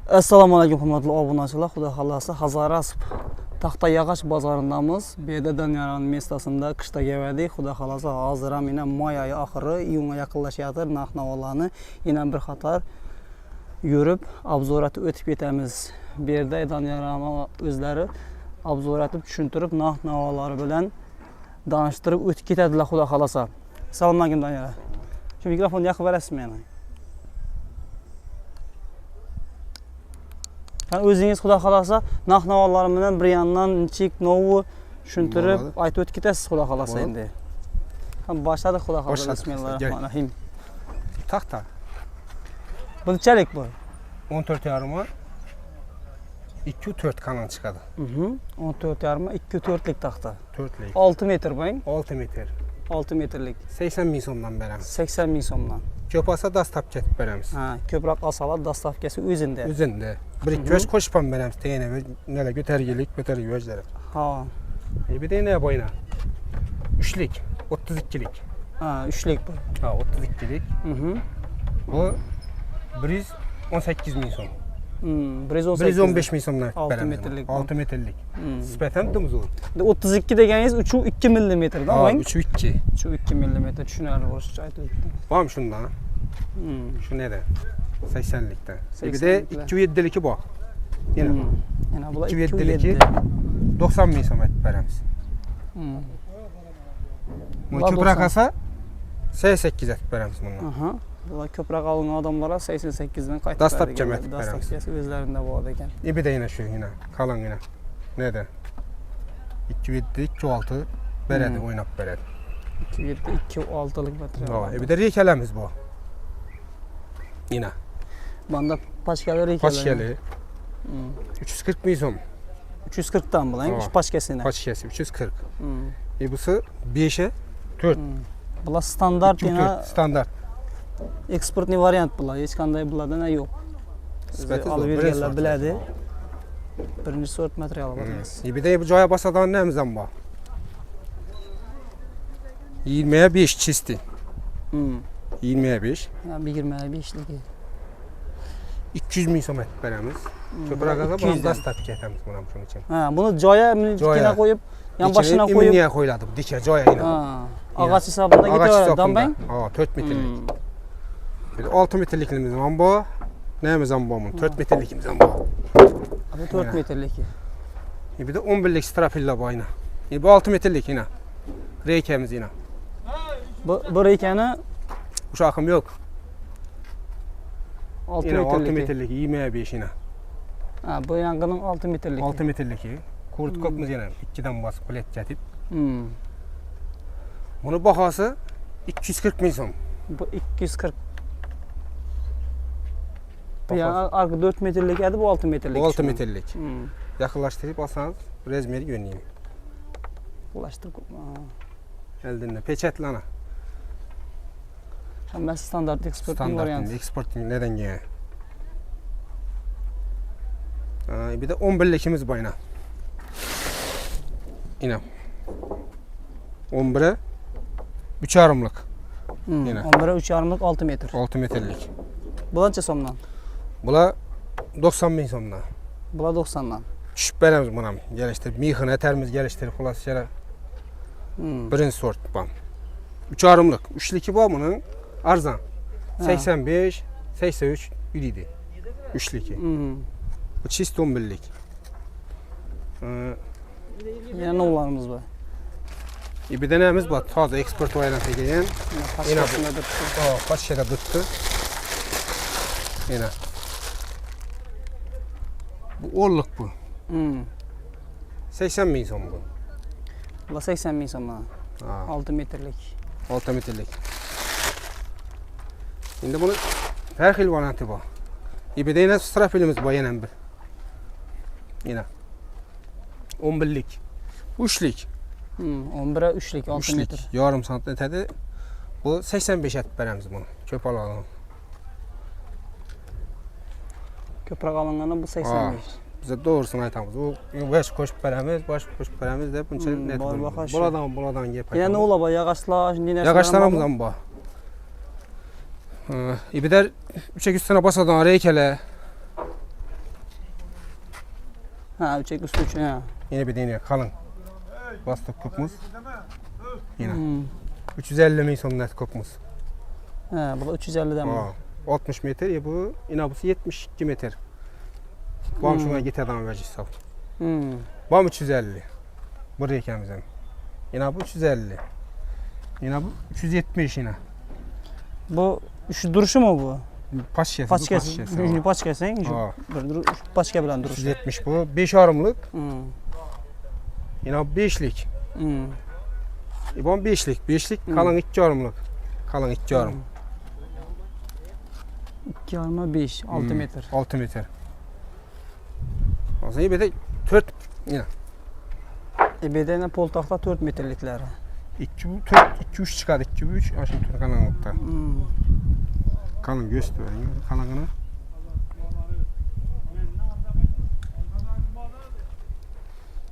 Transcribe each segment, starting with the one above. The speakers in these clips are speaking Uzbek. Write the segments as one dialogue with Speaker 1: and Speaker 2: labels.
Speaker 1: Assalomu alaykum hurmatli obunachilar. Xudo xolasa Hazarasp Taxta Yağaç bazarındamız. Bu yerda Danyaran mestasında qishda keldik. Xudo xolasa hozir ham yana may oyi oxiri, iyunga yaqinlashyapti. Narx-navolarni yana bir qator yurib, obzoratni o'tib ketamiz. Bu yerda Danyaran o'zlari obzoratni tushuntirib, narx-navolari bilan danishtirib o'tib ketadilar xudo xolasa. Assalomu alaykum Danyaran. Shu mikrofonni yoqib berasizmi yana? O'zingiz xudo xolasa narx-navolari bilan bir yandan nechik novu tushuntirib aytib o'tib ketasiz xudo xolasa endi. Ham boshladik xudo xolasa. Bismillahirrohmanirrohim.
Speaker 2: Taxta.
Speaker 1: Bu neçalik bu?
Speaker 2: 14,5 2-4 kanan chiqadi.
Speaker 1: 14,5 2-4lik taxta.
Speaker 2: 4lik.
Speaker 1: 6 metr bo'ying.
Speaker 2: 6 metr.
Speaker 1: 6 metrlik.
Speaker 2: 80 ming so'mdan beramiz.
Speaker 1: 80 ming so'mdan.
Speaker 2: Ko'p olsa dastlab ketib beramiz.
Speaker 1: Ha, ko'proq olsalar dastavkasi o'zinde.
Speaker 2: O'zinde. 1-2 yosh qo'shib ham beramiz. Tegina nima ko'targilik, yoshlar.
Speaker 1: Ha.
Speaker 2: Bir de ne boyuna? 3lik, 32lik.
Speaker 1: Ha, 3lik bu.
Speaker 2: Ha, 32lik. Bu 118 ming so'm. 115 ming so'mdan beramiz. 6 metrlik. Nisbatan dumzul.
Speaker 1: 32 deganingiz 3,2 mm da bo'ling.
Speaker 2: 3,2.
Speaker 1: 3,2 mm tushunarli bo'lishi aytib o'tdim.
Speaker 2: Bormi shundan? Shu neda? 80likdan. Bir de 2,7liki bor.
Speaker 1: Yana bular
Speaker 2: 2,7liki 90 ming so'm aytib beramiz. Bu ko'proq olsa 88 aytib beramiz bundan.
Speaker 1: Aha. Bular ko'proq olgan odamlar 88 dan qaytib
Speaker 2: dastlab kemetib beramiz.
Speaker 1: Dastlabkasi o'zlarida bor ekan.
Speaker 2: Bir de yine şu yine kalan yine. Neda? 2,7 2,6 beradi, oynab beradi.
Speaker 1: 2,7 2,6lik material.
Speaker 2: Bir de rekelemiz bu. Yine.
Speaker 1: Bunda paşkalı rekeler.
Speaker 2: Paşkalı. 340 ming so'm.
Speaker 1: 340 dan bulan, şu paşkasini.
Speaker 2: Paşkası 340. Busu 5'e 4.
Speaker 1: Bular standart yana
Speaker 2: standart.
Speaker 1: Eksportni variant bular. Hech qanday bulardan yo'q. Olib berganlar biladi. Birinchi sort material bor.
Speaker 2: Bir de bu joya basadan nemiz ham bor. 25 chisti. 25.
Speaker 1: Ha, 25ligi.
Speaker 2: 200 ming so'm aytib beramiz. Ko'proq olsa buni dastlab ketamiz buni ham shuning uchun.
Speaker 1: Ha, buni joya dikina qo'yib, yon boshina qo'yib
Speaker 2: iminiya qo'yiladi bu dikka joya ina.
Speaker 1: Ha, og'aç hisobida ketaveradi, dambang?
Speaker 2: Ha, 4 metrlik. Bir de 6 metrlikimiz ham bor. Neyimiz ham bor? 4 metrlikimiz ham bor.
Speaker 1: Bu 4 metrlik.
Speaker 2: Bir de 11lik strapilla bor ina. Bu 6 metrlik ina. Reykamiz ina.
Speaker 1: Bu reykani
Speaker 2: uşaqım yo'q.
Speaker 1: 6
Speaker 2: metrlik 25 ina.
Speaker 1: Ha, bu yangının 6 metrlik.
Speaker 2: 6 metrlik. Kurtkopmiz yana 2dan bosib qo'yib ketib. Buni bahosi 240 ming so'm.
Speaker 1: Bu 240. Ya arka 4 metrlik edi, bu 6 metrlik.
Speaker 2: Bu 6 metrlik. Yaqinlashtirib olsangiz razmeri ko'rinadi.
Speaker 1: Ulaştırıp.
Speaker 2: Eldinle peçetlana.
Speaker 1: Hammasi standart eksporting variant.
Speaker 2: Eksporting neden gel? Bir de 11'likimiz bu ina. Ina. 11'e 3,5'lık.
Speaker 1: 11'e 3,5'lık 6 metr.
Speaker 2: 6 metrlik.
Speaker 1: Bulanca somdan?
Speaker 2: Bula 90 ming so'mdan.
Speaker 1: Bula 90'dan.
Speaker 2: Tushib beramiz buni ham. Geliştirib, mixini termiz geliştirib xullas yana. Birinchi sort bu. 3,5'lık. 3'liki bor buning. Arzon. 85, 83 yuriydi. 3'liki. Bu chist 11'lik.
Speaker 1: Yana novlarımız var.
Speaker 2: Bir denemiz var. Taze eksport variant ekan.
Speaker 1: Yine
Speaker 2: bu. Kaç şeyde bitti. Yine. Bu 10'luk bu. 80 ming so'm bu.
Speaker 1: Bu 80 ming so'm. 6 metrlik.
Speaker 2: 6 metrlik. Endi buni har xil varianti bor. Bir de yine strapilimiz bor yana bir. Yine. 11'lik. 3'lik.
Speaker 1: 11'e 3'lik 6 metr.
Speaker 2: Yarım santimetrede. Bu 85 aytib beramiz bunu. Ko'p alalım.
Speaker 1: Ko'proq olingandan bu 85.
Speaker 2: Bize doğrusunu aytamiz. U bosh qo'shib beramiz deb bunchalik net bo'ladi. Boladan gap aytamiz.
Speaker 1: Yana ne ola bor? Yog'ochlar, shunday narsalar.
Speaker 2: Yog'ochlarimiz ham bor. Bir de 3-2 tane basadan reykele.
Speaker 1: Ha, 3 üstü 3 ha.
Speaker 2: Yine bir deniyor kalın. Bastık kopumuz. Yine.
Speaker 1: Hmm.
Speaker 2: 350 min son net kopumuz.
Speaker 1: Ha, bu 350'den mi?
Speaker 2: 60 metre, bu inabısı 72 metre. Bam şuna git adam vecih sal. Bam 350. Buraya ekemizden. Yine bu 350. Yine bu 370 yine.
Speaker 1: Bu şu duruşu mu bu?
Speaker 2: Paşkesi.
Speaker 1: Paçkesi. Şu paçkesi. Şu paçka bilen duruş.
Speaker 2: 370 bu. 5 arımlık. Yine bu 5'lik. Bu 5'lik. 5'lik kalın 2 arımlık. Kalın 2 arım.
Speaker 1: 2 arıma 5, 6 metre.
Speaker 2: 6 metre. O zaman bir de 4 yine.
Speaker 1: Bedene pol taxta 4 metrelikleri.
Speaker 2: 2 4 2 3 çıkardı. 2 3 aşağı yukarı kalınlıkta. Kalın gösterin kalınını.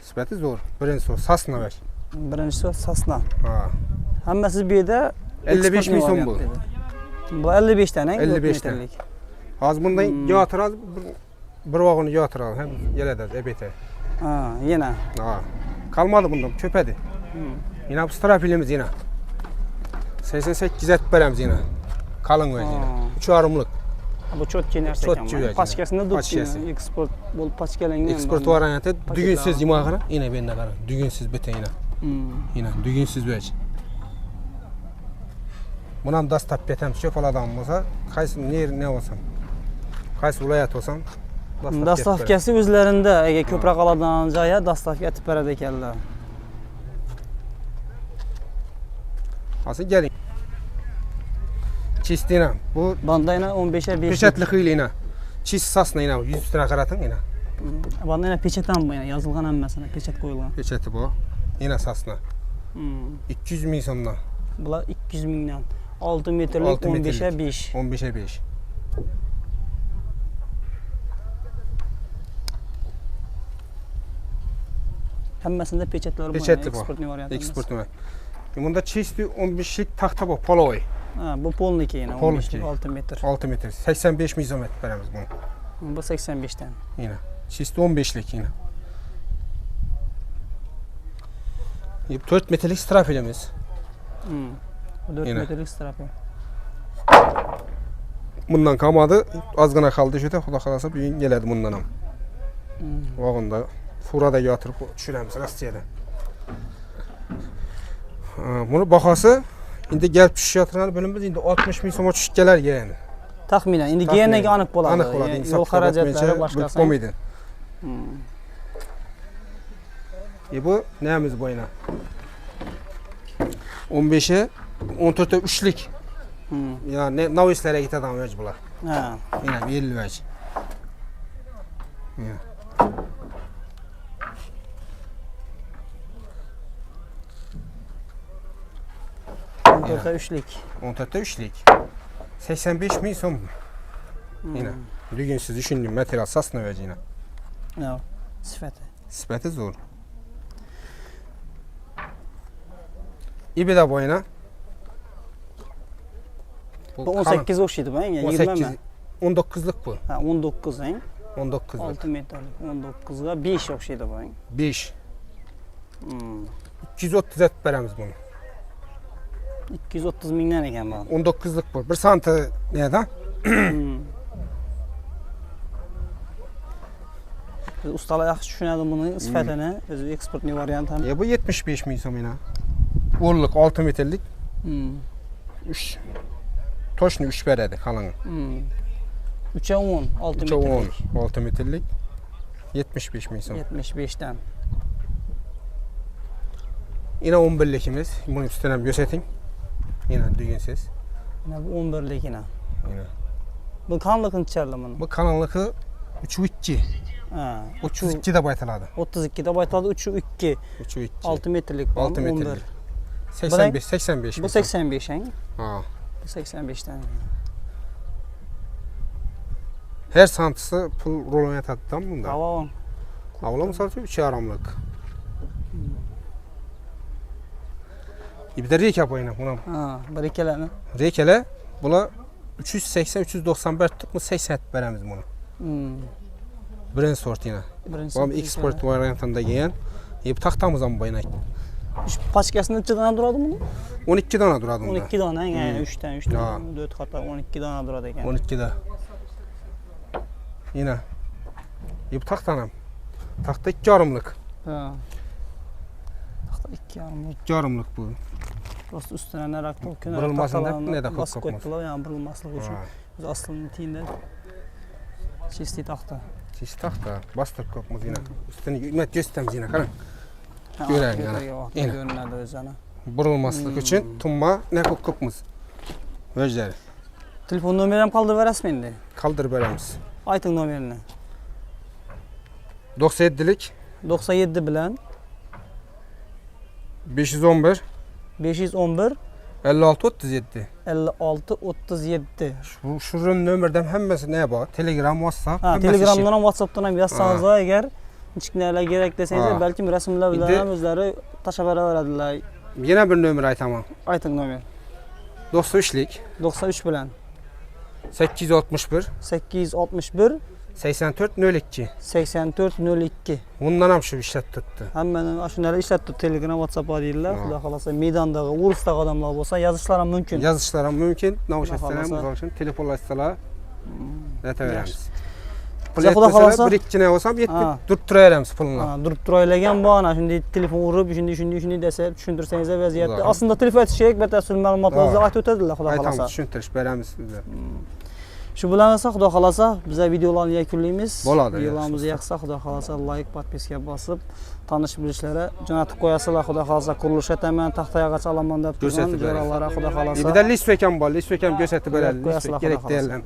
Speaker 2: Sıfatı zor. Birinci soru sasna ver.
Speaker 1: Birincisi Sasna.
Speaker 2: Ha.
Speaker 1: Hammasi bu yerda
Speaker 2: 55 min so'm bu.
Speaker 1: Bu 55 tane
Speaker 2: 55 tane.
Speaker 1: metrelik.
Speaker 2: Hozir bundan yotiraz bir vag'ini yotiraz ham keladi ebete.
Speaker 1: Ha, yana.
Speaker 2: Ha. Kalmadı bundan çöpedi. Yine bu strapilimiz yine. 88 et beremiz yine. Kalın ver yine. 3 arımlık.
Speaker 1: Bu çotki narsa
Speaker 2: Çotki
Speaker 1: ekan.
Speaker 2: verdi.
Speaker 1: Paçkasini
Speaker 2: Paçkasi.
Speaker 1: dutki eksport bol paçkalangan.
Speaker 2: Eksport variantı düğünsüz yemağına yine bende qara. Düğünsüz bete yine. Yine düğünsüz ver. Bunam dastap betem şofaladan bolsa, qaysi ne olsam. Qaysi viloyat olsam
Speaker 1: Dastavkasi o'zlarida, agar ko'proq oladigan joyi dastavka etib beradi ekanlar.
Speaker 2: Hozir keling. Chistina bu
Speaker 1: Bandayna 15'e 5.
Speaker 2: pechatli qiylina. Chis sasna yine 100 lira qarating yine.
Speaker 1: Bandayna pechatdan bu, yozilgan hammasini pechat qo'yilgan.
Speaker 2: Pechati bu. Yine sasna. 200 ming so'mdan.
Speaker 1: Bular 200 mingdan. 6 metrlik 15'e 5.
Speaker 2: 15'e 5.
Speaker 1: Hammasında pechatlar bor.
Speaker 2: Pechatli bu.
Speaker 1: Eksportni varianti.
Speaker 2: Eksportni var. Bunda chisti 15'lik taxta bu poloy.
Speaker 1: Ha, bu polniki yine
Speaker 2: Polniki.
Speaker 1: 6 metr.
Speaker 2: 6 metre. 85 ming so'm beramiz bunu.
Speaker 1: Bu 85'ten.
Speaker 2: Yine. Chisti 15'lik yine. 4 metrelik strapelimiz.
Speaker 1: 4
Speaker 2: Yine.
Speaker 1: metrelik strapi.
Speaker 2: Bundan kalmadı. Azgına kaldı şöyle. Xudo xolasa bugün geladi bundan ham. Vag'ında furada yotirib tushiramiz Rossiyada. Buni bahosi endi gelib tushayotgan bilimiz endi 60 ming so'm tushib kelar yani.
Speaker 1: Taxminan. Endi keyingi aniq bo'ladi.
Speaker 2: Aniq bo'ladi.
Speaker 1: Yo'l xarajatlari boshqasi.
Speaker 2: Bo'lmaydi. Bu neyimiz bu yine? 15'e 14'e 3'lik. Yani novislere gitadigan vej bular.
Speaker 1: Ha.
Speaker 2: Yine 50 vej. Yine.
Speaker 1: Orta 3'lik.
Speaker 2: 14'te 3'lik. 85 ming so'm. Yine. Bugün siz düşündüğüm material sasna vej yine.
Speaker 1: Ya, sifati.
Speaker 2: Sifati zor. İbi de boyuna.
Speaker 1: Bu 18 o'xshaydi bu, ya'ni 20 mi?
Speaker 2: 19'luk bu.
Speaker 1: Ha, 19 'ing.
Speaker 2: 19'luk.
Speaker 1: 6 metrlik 19'ga 5 o'xshaydi bu.
Speaker 2: 5. 230 et beremiz bunu.
Speaker 1: 230 mingdan ekan bu.
Speaker 2: 19'luk bu. 1 santi neydi?
Speaker 1: Biz ustalar yaxshi tushunadi buni sifatini, o'zi eksportni variant ham.
Speaker 2: Bu 75 ming so'm yine. O'rlik 6 metrlik. 3 Toshni 3 beradi qalin.
Speaker 1: 3'e 10, 6
Speaker 2: 3'e 10,
Speaker 1: metrlik.
Speaker 2: 6 metrlik. 75 ming so'm.
Speaker 1: 75'ten.
Speaker 2: Yine 11'likimiz. Bunu üstüne ham göstereyim. Yine düğünsiz.
Speaker 1: Yine bu 11'lik yine.
Speaker 2: Yine.
Speaker 1: Bu kanlıkın içerli bunun.
Speaker 2: Bu kanallıkı 3-2.
Speaker 1: Ha.
Speaker 2: 32 de baytaladı.
Speaker 1: 32'de baytaladı 3'ü
Speaker 2: 3-2.
Speaker 1: 6 metrelik.
Speaker 2: 6 metrelik. 85
Speaker 1: Bu 85 hein?
Speaker 2: Ha.
Speaker 1: Bu 85'ten.
Speaker 2: Her santısı pul rolon yatadı tam bunda.
Speaker 1: Hava.
Speaker 2: Avla mı sartıyor? 3 aramlık. Bir de reyka boyuna buna.
Speaker 1: Ha, bir ikileni.
Speaker 2: Reykele bula 380 391 tık mı 80 veremiz bunu. Birinci sort yine. Bu export variantında giyen. Bu taxtamız mı bu inek?
Speaker 1: Paçkasında neçə dana duradı bunu?
Speaker 2: 12 dana duradı bunda.
Speaker 1: 12 dana, yəni 3 dənə, 4 xata 12 dana duradı ekan.
Speaker 2: 12'de. Yine. Bu taxtanam. Taxta 2 yarımlık.
Speaker 1: Ha. Taxta 2 yarımlık.
Speaker 2: 2 yarımlık bu.
Speaker 1: Prosta üstünə nə raktol könə.
Speaker 2: Burulmasında nə də
Speaker 1: kopmaz.
Speaker 2: kopmaz.
Speaker 1: Yəni burulmaslığı üçün. Biz aslının tiyində çisti taxta.
Speaker 2: Çiş taxta. Bastır kopmaz yine. Üstünü ümmet gösterimiz yine. Karın. Görək yəni.
Speaker 1: Yine. Görünədir özünə.
Speaker 2: Burulmaslık için tumma ne kopmaz. Vəcləri.
Speaker 1: Telefon nömrəm qaldır verəsmi indi?
Speaker 2: Kaldır bölemiz.
Speaker 1: Aytın nömrəni.
Speaker 2: 97'lik
Speaker 1: 97 bilən
Speaker 2: 511
Speaker 1: 511
Speaker 2: 56 37.
Speaker 1: 56 37.
Speaker 2: Şunun nömrədən həmməsi nə var? Telegram, WhatsApp,
Speaker 1: Ha, Telegramdan, WhatsAppdan ham yazsanız da əgər kiçiklərlə gerək desəniz, bəlkə rəsmlər bilərəm özləri taşavara verədilər.
Speaker 2: Yenə bir nömrə aytamam.
Speaker 1: Aytın nömrə.
Speaker 2: 93'lik
Speaker 1: 93 bilən
Speaker 2: 861
Speaker 1: 861
Speaker 2: 84 02.
Speaker 1: 84 02.
Speaker 2: Bundan ham şu işlət tutdu.
Speaker 1: Həmmənin aşınları işlətdir, Telegram, WhatsApp deyirlər. Xuda xalasa meydandağı, Urusdaq adamlar olsa yazışlara mümkün.
Speaker 2: Yazışlara mümkün. Navuş etsələr, müzalışın, telefonla etsələr. Nətə verəmiz. Pul etməsələr, bir iki nə olsam, durup durayarams pulunla.
Speaker 1: Durup duraylagan bu ana, şimdi telefon vurup, şimdi desə, düşündürsənizə vəziyyətdə. Aslında telefon etişək, bətəsül məlumatlarınızı ayt ötədirlər, xuda xalasa.
Speaker 2: Aytamız, düşündürüş, verəmiz sizə.
Speaker 1: Şu bilansa xuda xalasa bizə videolarını yekünləyimiz.
Speaker 2: Boladır.
Speaker 1: Videolarımızı yaxsa xuda xalasa like, podpiska basıb tanış bilişlərə cönatıb qoyasılar xuda xalasa quruluşa təmən taxta yağaç alamanda tutulan joralara xuda xalasa.
Speaker 2: Bir də list vəkəm var, list vəkəm göstərib verəlim. List vəkəm gerək deyilən.